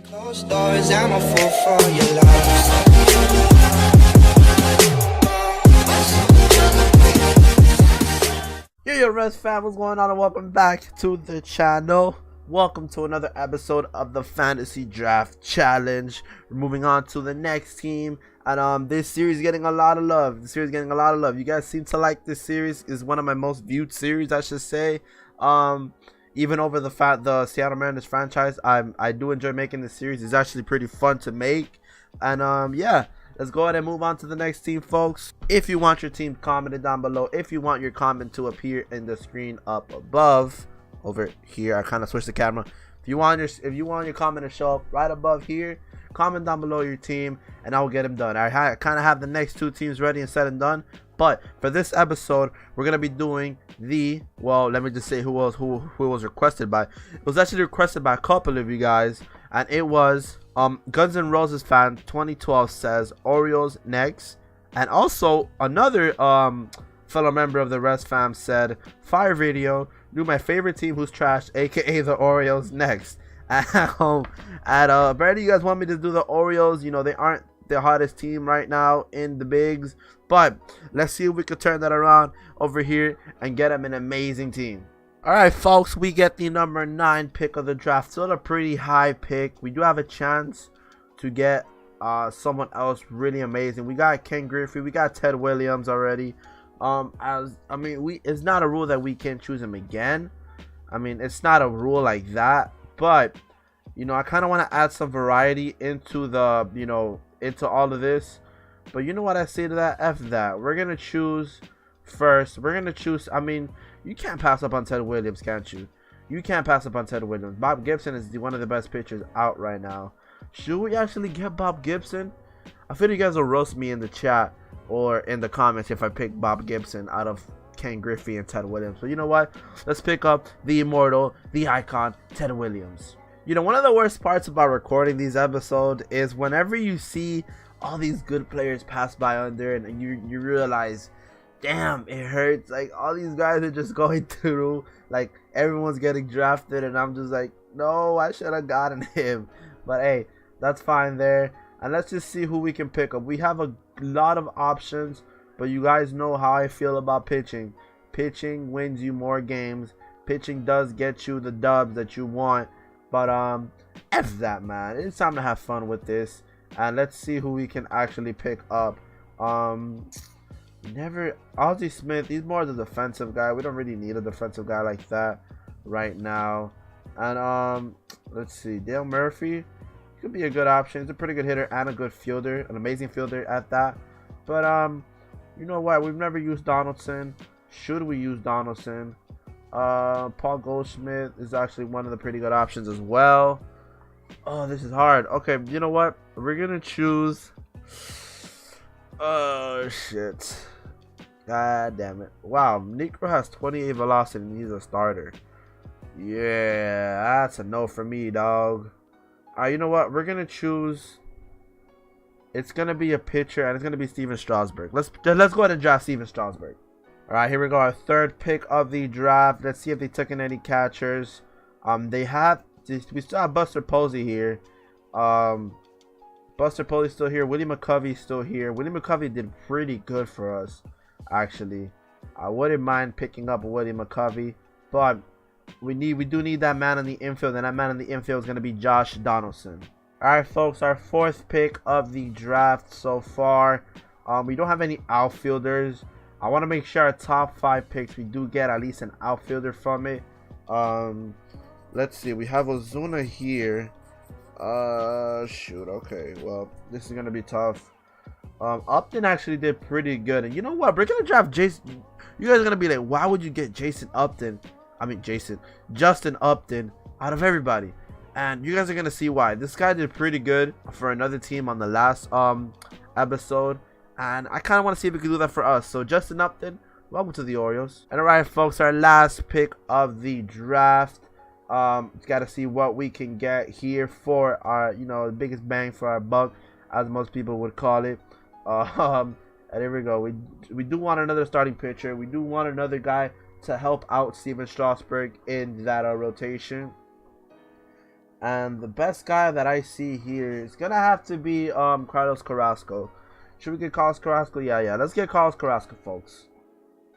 Closed doors, I'm a fool for your love. Yo, Reds fam, what's going on, and welcome back to the channel. Welcome to another episode of the Fantasy Draft Challenge. We're moving on to the next team, and this series is getting a lot of love. You guys seem to like this series. It's one of my most viewed series, I should say. Even over the Seattle Mariners franchise, I do enjoy making this series. It's actually pretty fun to make, and yeah. Let's go ahead and move on to the next team, folks. If you want your team commented down below, if you want your comment to appear in the screen up above, over here, I kind of switched the camera. If you want your comment to show up right above here, comment down below your team, and I will get them done. I kind of have the next two teams ready and said and done. But for this episode, we're gonna be doing let me just say who was requested by. It was actually requested by a couple of you guys, and it was Guns N' Roses fan 2012 says Orioles next, and also another fellow member of the Reds fam said fire video, do my favorite team who's trash, aka the Orioles next. Apparently you guys want me to do the Orioles. You know, they aren't the hottest team right now in the bigs, but let's see if we could turn that around over here and get them an amazing team. Alright folks, we get the number 9 pick of the draft. Still a pretty high pick. We do have a chance to get someone else really amazing. We got Ken Griffey, we got Ted Williams already. It's not a rule that we can't choose him again. I mean, it's not a rule like that, but you know, I kind of want to add some variety into the, into all of this. But you know what I say to that? F that. We're gonna choose first. You can't pass up on Ted Williams, can't you? You can't pass up on Ted Williams. Bob Gibson is one of the best pitchers out right now. Should we actually get Bob Gibson? I feel you guys will roast me in the chat or in the comments if I pick Bob Gibson out of Ken Griffey and Ted Williams. So you know what? Let's pick up the immortal, the icon, Ted Williams. You know, one of the worst parts about recording these episodes is whenever you see all these good players pass by under and you realize, damn, it hurts. Like, all these guys are just going through, like, everyone's getting drafted, and I'm just like, no, I should have gotten him. But hey, that's fine there. And let's just see who we can pick up. We have a lot of options, but you guys know how I feel about pitching. Pitching wins you more games. Pitching does get you the dubs that you want. But F that, man. It's time to have fun with this. And let's see who we can actually pick up. Ozzie Smith, he's more the defensive guy. We don't really need a defensive guy like that right now. And let's see, Dale Murphy could be a good option. He's a pretty good hitter and a good fielder, an amazing fielder at that. But you know what, we've never used Donaldson. Should we use Donaldson? Paul Goldschmidt is actually one of the pretty good options as well. Oh, this is hard. Okay, you know what, we're gonna choose, oh shit, god damn it. Wow, Negro has 28 velocity and he's a starter. Yeah, that's a no for me, dog. You know what, we're gonna choose, it's gonna be a pitcher, and it's gonna be Steven Strasburg. Let's go ahead and draft Steven Strasburg. Alright, here we go, our third pick of the draft. Let's see if they took in any catchers. We still have Buster Posey here. Buster Posey's still here. Willie McCovey's still here. Willie McCovey did pretty good for us, actually. I wouldn't mind picking up Willie McCovey, but we do need that man in the infield, and that man in the infield is going to be Josh Donaldson. Alright folks, our fourth pick of the draft so far. We don't have any outfielders. I want to make sure our top 5 picks, we do get at least an outfielder from it. Let's see, we have Ozuna here. Shoot, okay, well, this is going to be tough. Upton actually did pretty good, and you know what, we're going to draft Jason. You guys are going to be like, why would you get Justin Upton out of everybody? And you guys are going to see why. This guy did pretty good for another team on the last episode, and I kind of want to see if we can do that for us. So Justin Upton, welcome to the Orioles. And alright folks, our last pick of the draft. Got to see what we can get here for our, the biggest bang for our buck, as most people would call it. And here we go. We do want another starting pitcher. We do want another guy to help out Steven Strasburg in that rotation. And the best guy that I see here is gonna have to be Carlos Carrasco. Should we get Carlos Carrasco? Yeah. Let's get Carlos Carrasco, folks.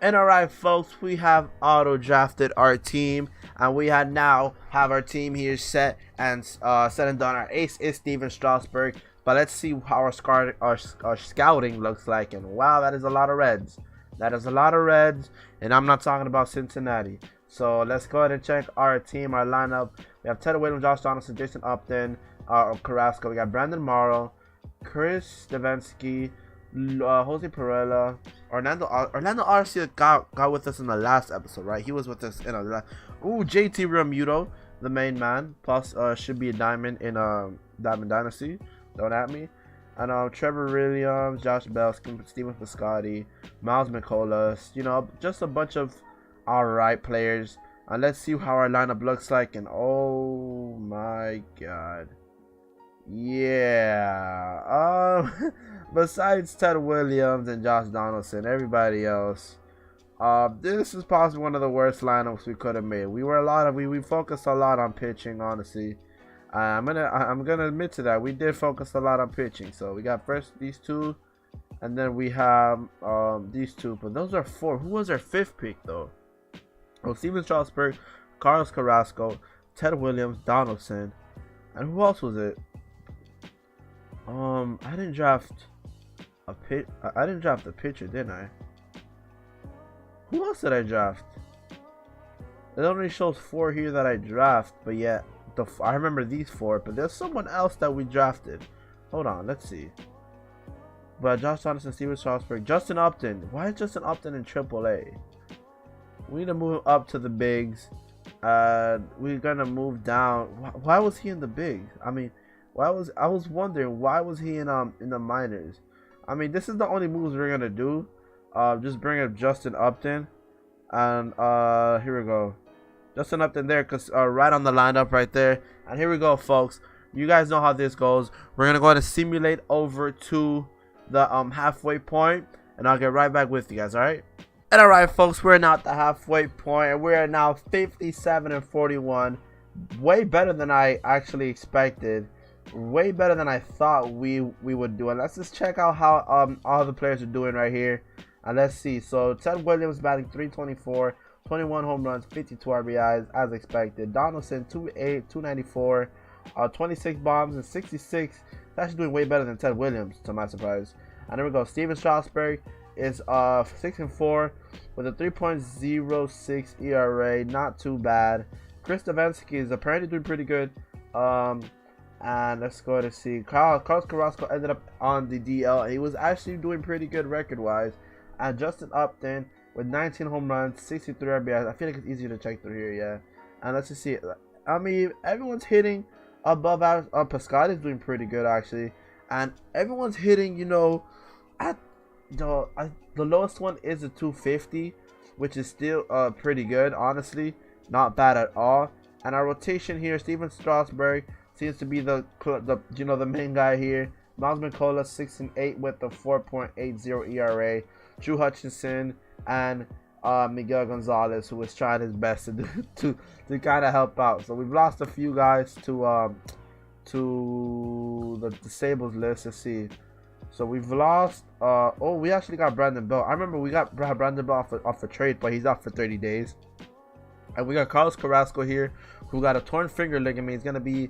And alright, folks, we have auto drafted our team, and we now have our team here set and set and done. Our ace is Steven Strasburg, but let's see how our scouting looks like. And wow, that is a lot of Reds. That is a lot of Reds, and I'm not talking about Cincinnati. So let's go ahead and check our team, our lineup. We have Ted Williams, Josh Donaldson, Jason Upton, Carrasco. We got Brandon Morrow, Chris Stefanski, Jose Perella, Orlando Arcia got with us in the last episode, right? He was with us in the last. Ooh, JT Realmuto, the main man. Plus, should be a diamond in Diamond Dynasty. Don't at me. And Trevor Williams, Josh Bell, Steven Piscotty, Miles McCullough. You know, just a bunch of alright players. And let's see how our lineup looks like. And oh my god. Yeah. Besides Ted Williams and Josh Donaldson, everybody else, this is possibly one of the worst lineups we could have made. We focused a lot on pitching, honestly. I'm gonna admit to that. We did focus a lot on pitching. So we got first these two, and then we have these two. But those are four. Who was our fifth pick though? Oh, Steven Strasburg, Carlos Carrasco, Ted Williams, Donaldson, and who else was it? I didn't draft a pitcher, didn't I? Who else did I draft? It only shows four here that I draft, but yet I remember these four. But there's someone else that we drafted. Hold on, let's see. But Josh Donaldson, Steven Strasburg, Justin Upton. Why is Justin Upton in AAA? We need to move up to the bigs. We're gonna move down. Why was he in the bigs? I mean, I was wondering why was he in the minors. I mean, this is the only moves we're gonna do. Just bring up Justin Upton, and here we go. Justin Upton there, cause right on the lineup right there. And here we go, folks. You guys know how this goes. We're gonna go ahead and simulate over to the halfway point, and I'll get right back with you guys. All right. And alright, folks, we're now at the halfway point, and we are now 57-41. Way better than I actually expected. Way better than I thought we would do. And let's just check out how all the players are doing right here. And let's see. So Ted Williams batting 324, 21 home runs, 52 RBIs as expected. Donaldson 294, 26 bombs and 66. He's actually doing way better than Ted Williams, to my surprise. And there we go. Steven Strasburg is 6-4 with a 3.06 ERA, not too bad. Chris Stefanski is apparently doing pretty good. And let's go to see. Carlos Carrasco ended up on the DL. He was actually doing pretty good record-wise. And Justin Upton with 19 home runs, 63 RBIs. I feel like it's easier to check through here, yeah. And let's just see. I mean, everyone's hitting above average. Piscotty is doing pretty good actually, and everyone's hitting, you know, at the lowest one is a 250, which is still pretty good, honestly, not bad at all. And our rotation here, Steven Strasburg seems to be the main guy here. Miles McCullough 6-8 with a 4.80 ERA. Drew Hutchinson and Miguel Gonzalez, who was trying his best to kind of help out. So we've lost a few guys to the disabled list. Let's see. So we've lost. We actually got Brandon Bell. I remember we got Brandon Bell off a trade, but he's out for 30 days. And we got Carlos Carrasco here, who got a torn finger ligament. He's gonna be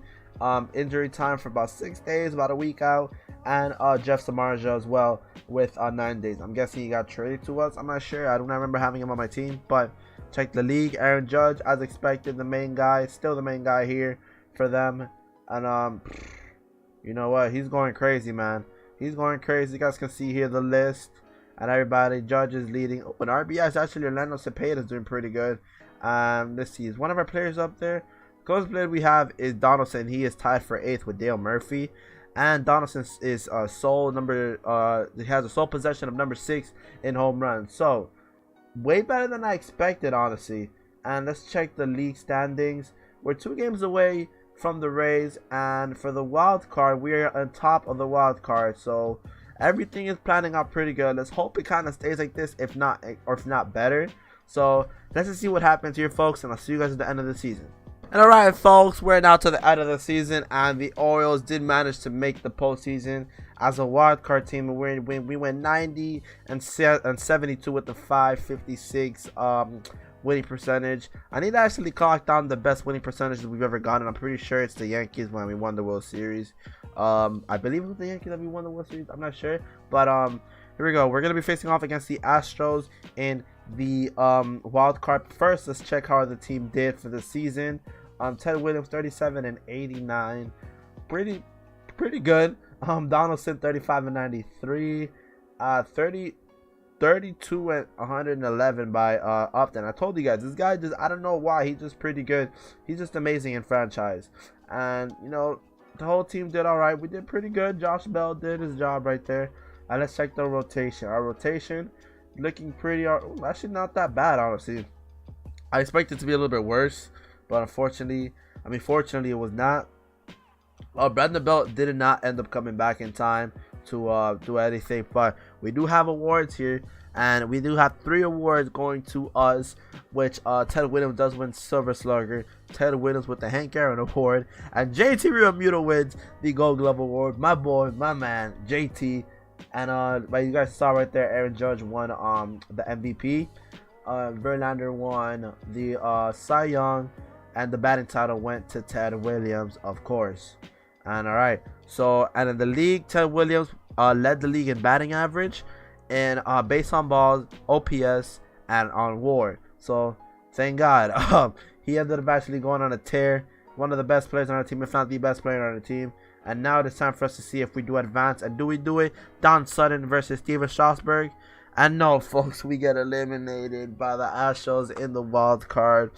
injury time for about 6 days, about a week out. And Jeff Samardzija as well with 9 days. I'm guessing he got traded to us. I'm not sure. I don't remember having him on my team, but check the league. Aaron Judge, as expected, the main guy, still the main guy here for them. And you know what? He's going crazy, man. He's going crazy. You guys can see here the list and everybody. Judge is leading. Oh, and RBIs actually Orlando Cepeda is doing pretty good. Let's see. Is one of our players up there? Closest player we have is Donaldson. He is tied for 8th with Dale Murphy. And Donaldson is he has a sole possession of number 6 in home runs. So way better than I expected, honestly. And let's check the league standings. We're 2 games away from the Rays, and for the wild card, we're on top of the wild card. So everything is planning out pretty good. Let's hope it kind of stays like this, if not better. So let's just see what happens here, folks, and I'll see you guys at the end of the season. And alright, folks, we're now to the end of the season, and the Orioles did manage to make the postseason as a wild card team. We went 90 and 72 with the 556 winning percentage. I need to actually clock down the best winning percentages we've ever gotten. I'm pretty sure it's the Yankees when we won the World Series. I believe it was the Yankees that we won the World Series. I'm not sure, but here we go. We're gonna be facing off against the Astros in the wild card. First, let's check how the team did for the season. Ted Williams 37 and 89, pretty good. Donaldson 35 and 93, 32 and 111 by Upton. I told you guys, this guy just, I don't know why, he's just pretty good. He's just amazing in franchise. And you know, the whole team did all right. We did pretty good. Josh Bell did his job right there. And let's check the rotation. Our rotation looking pretty, actually not that bad, honestly. I expect it to be a little bit worse, but unfortunately, fortunately, it was not. Brandon Belt did not end up coming back in time to do anything, but we do have awards here, and we do have 3 awards going to us, which Ted Williams does win Silver Slugger, Ted Williams with the Hank Aaron Award, and JT Realmuto wins the Gold Glove Award. My boy, my man, JT. And but you guys saw right there, Aaron Judge won the MVP, Verlander won the Cy Young, and the batting title went to Ted Williams, of course. And alright, so and in the league, Ted Williams led the league in batting average, and base on balls, OPS, and on WAR. So thank God, he ended up actually going on a tear. One of the best players on our team, if not the best player on our team. And now it's time for us to see if we do advance. And do we do it? Don Sutton versus Steven Strasburg. And no, folks, we get eliminated by the Astros in the wild card.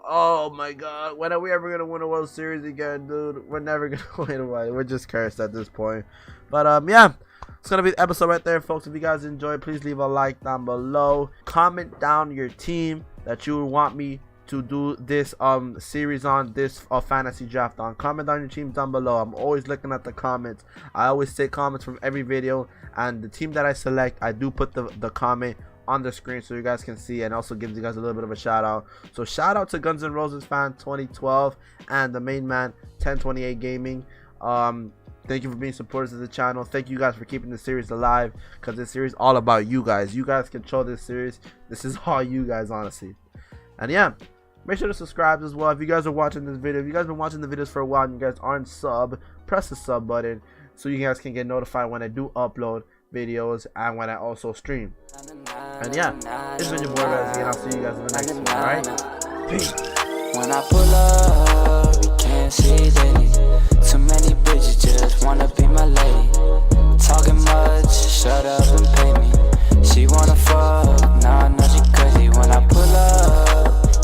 Oh my God, when are we ever gonna win a World Series again, dude? We're never gonna win one. We're just cursed at this point. But yeah, it's gonna be the episode right there, folks. If you guys enjoyed, please leave a like down below. Comment down your team that you would want me to do this series on, this fantasy draft on. Comment on your team down below. I'm always looking at the comments. I always take comments from every video, and the team that I select, I do put the comment on the screen so you guys can see, and also gives you guys a little bit of a shout out. So shout out to Guns N' Roses fan 2012 and the main man 1028 Gaming. Thank you for being supporters of the channel. Thank you guys for keeping the series alive, because this series is all about you guys. You guys control this series. This is all you guys, honestly. And yeah, make sure to subscribe as well if you guys are watching this video. If you guys have been watching the videos for a while and you guys aren't sub, press the sub button so you guys can get notified when I do upload videos and when I also stream. And yeah, this has been your boy Rez again. I'll see you guys in the next one. Alright, peace. When I pull up, you can't see that. Too many bitches just wanna be my lady. Talking much, shut up and pay me. She wanna fuck